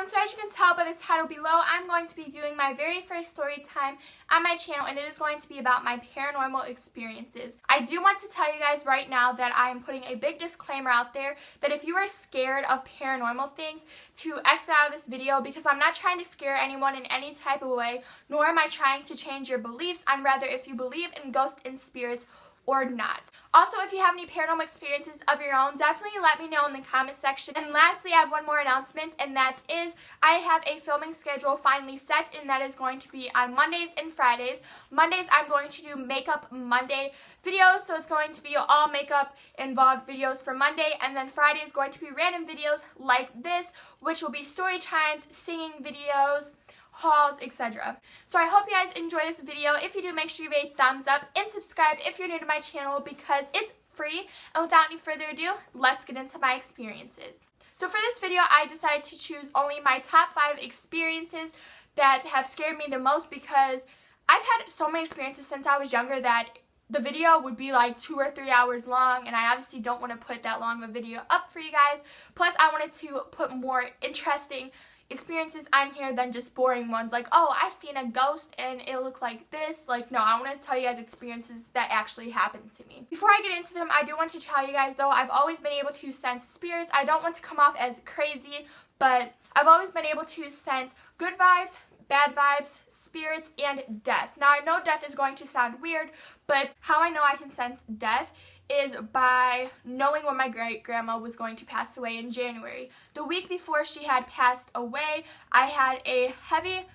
everyone, so as you can tell by the title below, I'm going to be doing my very first story time on my channel, and it is going to be about my paranormal experiences. I do want to tell you guys right now that I am putting a big disclaimer out there that if you are scared of paranormal things, to exit out of this video, because I'm not trying to scare anyone in any type of way, nor am I trying to change your beliefs. I'm rather if you believe in ghosts and spirits or not. Also, if you have any paranormal experiences of your own, definitely let me know in the comment section. And lastly, I have one more announcement, and that is I have a filming schedule finally set, and that is going to be on Mondays and Fridays. Mondays, I'm going to do Makeup Monday videos, so it's going to be all makeup involved videos for Monday, and then Friday is going to be random videos like this, which will be story times, singing videos, hauls, etc. So I hope you guys enjoy this video. If you do, make sure you give a thumbs up and subscribe if you're new to my channel because it's free. And without any further ado, let's get into my experiences. So for this video, I decided to choose only my top 5 experiences that have scared me the most because I've had so many experiences since I was younger that the video would be like 2 or 3 hours long, and I obviously don't want to put that long of a video up for you guys. Plus, I wanted to put more interesting experiences on here than just boring ones like, oh, I've seen a ghost and it looked like this. Like, no, I want to tell you guys experiences that actually happened to me. Before I get into them, I do want to tell you guys though, I've always been able to sense spirits. I don't want to come off as crazy, but I've always been able to sense good vibes, bad vibes, spirits, and death. Now, I know death is going to sound weird, but how I know I can sense death is by knowing when my great-grandma was going to pass away in January. The week before she had passed away, I had a heavy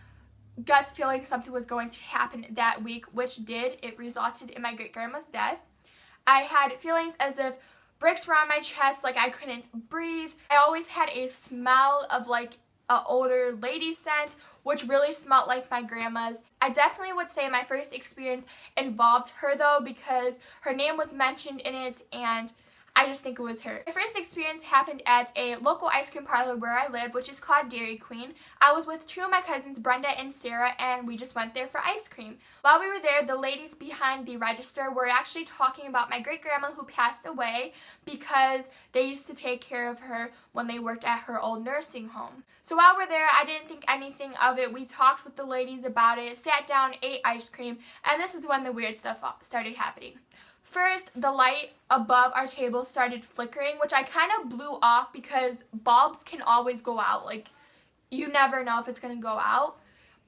gut feeling something was going to happen that week, which did. It resulted in my great-grandma's death. I had feelings as if bricks were on my chest, like I couldn't breathe. I always had a smell of like an older lady scent, which really smelled like my grandma's. I definitely would say my first experience involved her though, because her name was mentioned in it and I just think it was her. My first experience happened at a local ice cream parlor where I live, which is called Dairy Queen. I was with 2 of my cousins, Brenda and Sarah, and we just went there for ice cream. While we were there, the ladies behind the register were actually talking about my great-grandma who passed away because they used to take care of her when they worked at her old nursing home. So while we're there, I didn't think anything of it. We talked with the ladies about it, sat down, ate ice cream, and this is when the weird stuff started happening. First, the light above our table started flickering, which I kind of blew off because bulbs can always go out. Like, you never know if it's going to go out.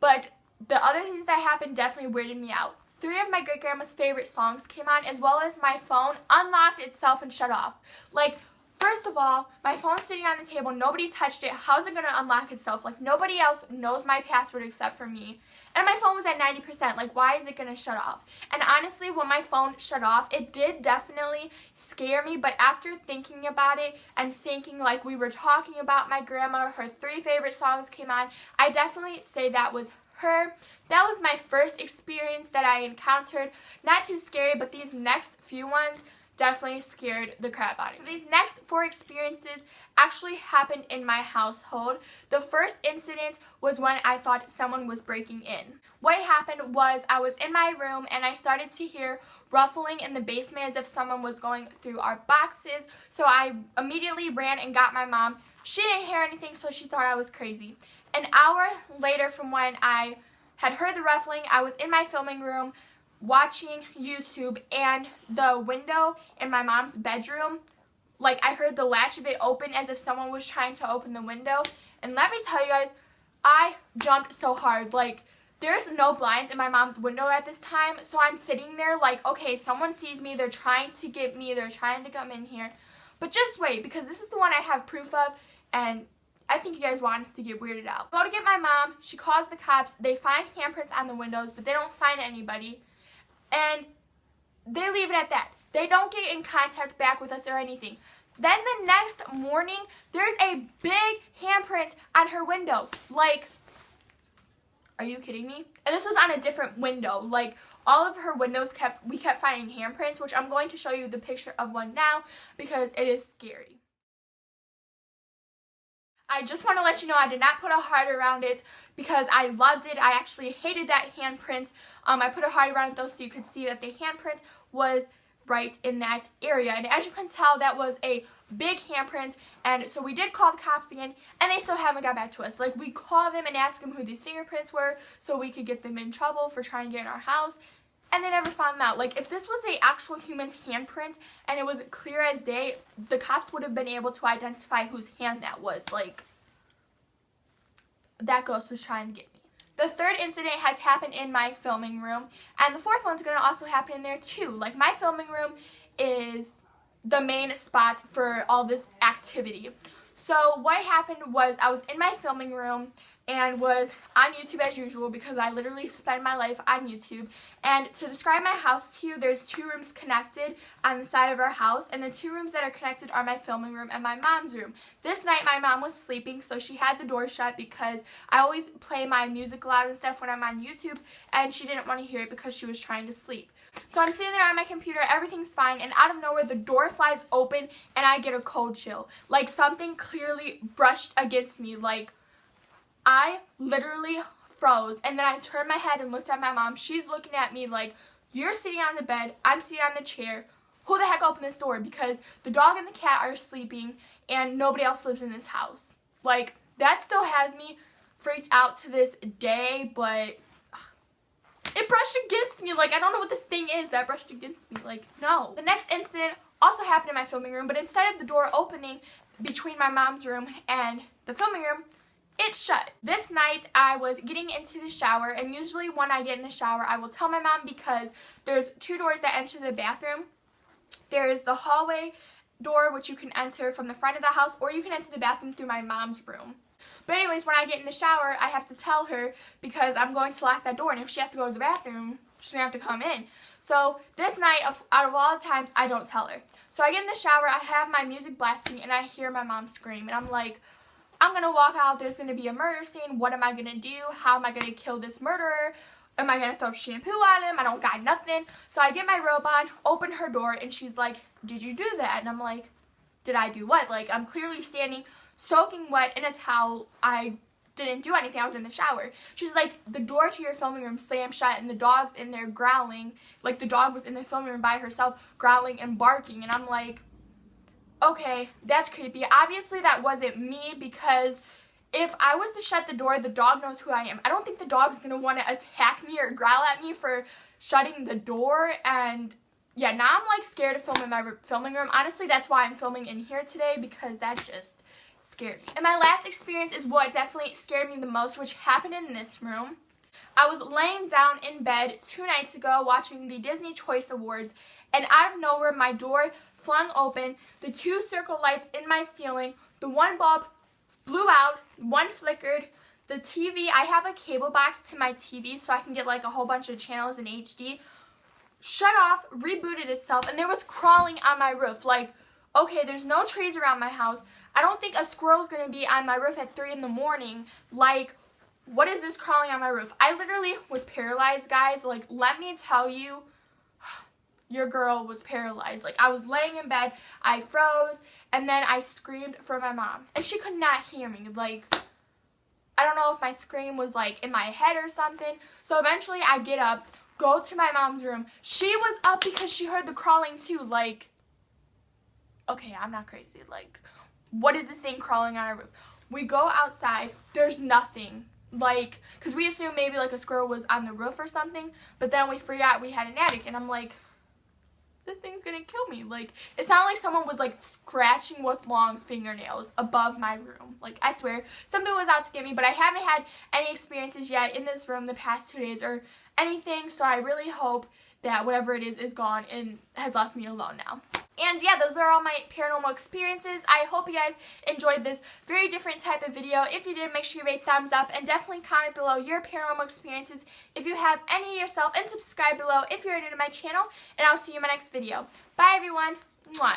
But the other things that happened definitely weirded me out. 3 of my great-grandma's favorite songs came on, as well as my phone unlocked itself and shut off. Like, first of all, my phone's sitting on the table, nobody touched it. How's it going to unlock itself? Like, nobody else knows my password except for me. And my phone was at 90%. Like, why is it going to shut off? And honestly, when my phone shut off, it did definitely scare me. But after thinking about it and thinking like we were talking about my grandma, her 3 favorite songs came on, I definitely say that was her. That was my first experience that I encountered. Not too scary, but these next few ones definitely scared the crap out of me. So these next 4 experiences actually happened in my household. The first incident was when I thought someone was breaking in. What happened was I was in my room and I started to hear ruffling in the basement as if someone was going through our boxes. So I immediately ran and got my mom. She didn't hear anything, so she thought I was crazy. An hour later from when I had heard the ruffling, I was in my filming room watching YouTube, and the window in my mom's bedroom, like I heard the latch of it open as if someone was trying to open the window. And let me tell you guys, I jumped so hard. Like, there's no blinds in my mom's window at this time, so I'm sitting there like, okay, someone sees me, they're trying to get me, they're trying to come in here. But just wait, because this is the one I have proof of, and I think you guys want us to get weirded out. Go to get my mom, she calls the cops, they find handprints on the windows, but they don't find anybody. And they leave it at that. They don't get in contact back with us or anything. Then the next morning, there's a big handprint on her window. Like, are you kidding me? And this was on a different window. Like, all of her windows we kept finding handprints, which I'm going to show you the picture of one now because it is scary. I just want to let you know I did not put a heart around it because I loved it. I actually hated that handprint. I put a heart around it though so you could see that the handprint was right in that area. And as you can tell, that was a big handprint, and so we did call the cops again, and they still haven't got back to us. Like, we called them and asked them who these fingerprints were so we could get them in trouble for trying to get in our house, and they never found them out. Like, if this was the actual human's handprint and it was clear as day, the cops would have been able to identify whose hand that was. Like, that ghost was trying to get me. The third incident has happened in my filming room, and the fourth one's going to also happen in there too. Like, my filming room is the main spot for all this activity. So what happened was I was in my filming room and was on YouTube as usual, because I literally spend my life on YouTube. And to describe my house to you, there's 2 rooms connected on the side of our house, and the 2 rooms that are connected are my filming room and my mom's room. This night my mom was sleeping, so she had the door shut, because I always play my music loud and stuff when I'm on YouTube, and she didn't want to hear it because she was trying to sleep. So I'm sitting there on my computer, everything's fine, and out of nowhere the door flies open and I get a cold chill. Like, something clearly brushed against me. Like, I literally froze, and then I turned my head and looked at my mom. She's looking at me like, you're sitting on the bed, I'm sitting on the chair. Who the heck opened this door? Because the dog and the cat are sleeping and nobody else lives in this house. Like, that still has me freaked out to this day, but it brushed against me. Like, I don't know what this thing is that brushed against me. Like, no. The next incident also happened in my filming room, but instead of the door opening between my mom's room and the filming room, it shut. This night I was getting into the shower, and usually when I get in the shower I will tell my mom, because there's 2 doors that enter the bathroom. There is the hallway door, which you can enter from the front of the house, or you can enter the bathroom through my mom's room. But anyways, when I get in the shower, I have to tell her, because I'm going to lock that door, and if she has to go to the bathroom, she's going to have to come in. So this night, out of all the times, I don't tell her. So I get in the shower, I have my music blasting, and I hear my mom scream, and I'm like, I'm going to walk out, there's going to be a murder scene, what am I going to do? How am I going to kill this murderer? Am I going to throw shampoo on him? I don't got nothing. So I get my robe on, open her door, and she's like, did you do that? And I'm like, did I do what? Like, I'm clearly standing soaking wet in a towel. I didn't do anything, I was in the shower. She's like, the door to your filming room slammed shut and the dog's in there growling. Like, the dog was in the filming room by herself, growling and barking. And I'm like, okay, that's creepy. Obviously that wasn't me, because if I was to shut the door, the dog knows who I am. I don't think the dog's going to want to attack me or growl at me for shutting the door. And yeah, now I'm like scared to film in my filming room. Honestly, that's why I'm filming in here today, because that just scared me. And my last experience is what definitely scared me the most, which happened in this room. I was laying down in bed 2 nights ago watching the Disney Choice Awards, and out of nowhere my door flung open, the 2 circle lights in my ceiling, the 1 bulb blew out, 1 flickered, the TV, I have a cable box to my TV so I can get like a whole bunch of channels in HD, shut off, rebooted itself, and there was crawling on my roof. Like, okay, there's no trees around my house. I don't think a squirrel's going to be on my roof at 3 in the morning. Like, what is this crawling on my roof? I literally was paralyzed, guys. Like, let me tell you, your girl was paralyzed. Like, I was laying in bed, I froze, and then I screamed for my mom. And she could not hear me. Like, I don't know if my scream was, like, in my head or something. So eventually I get up, go to my mom's room. She was up because she heard the crawling too. Like, okay, I'm not crazy. Like, what is this thing crawling on our roof? We go outside, there's nothing. Like, because we assumed maybe like a squirrel was on the roof or something, but then we forgot we had an attic, and I'm like, this thing's gonna kill me. Like, it sounded like someone was like scratching with long fingernails above my room. Like, I swear, something was out to get me, but I haven't had any experiences yet in this room the past 2 days or anything, so I really hope that whatever it is gone and has left me alone now. And yeah, those are all my paranormal experiences. I hope you guys enjoyed this very different type of video. If you did, make sure you rate thumbs up and definitely comment below your paranormal experiences if you have any yourself, and subscribe below if you're new to my channel, and I'll see you in my next video. Bye everyone. Mwah.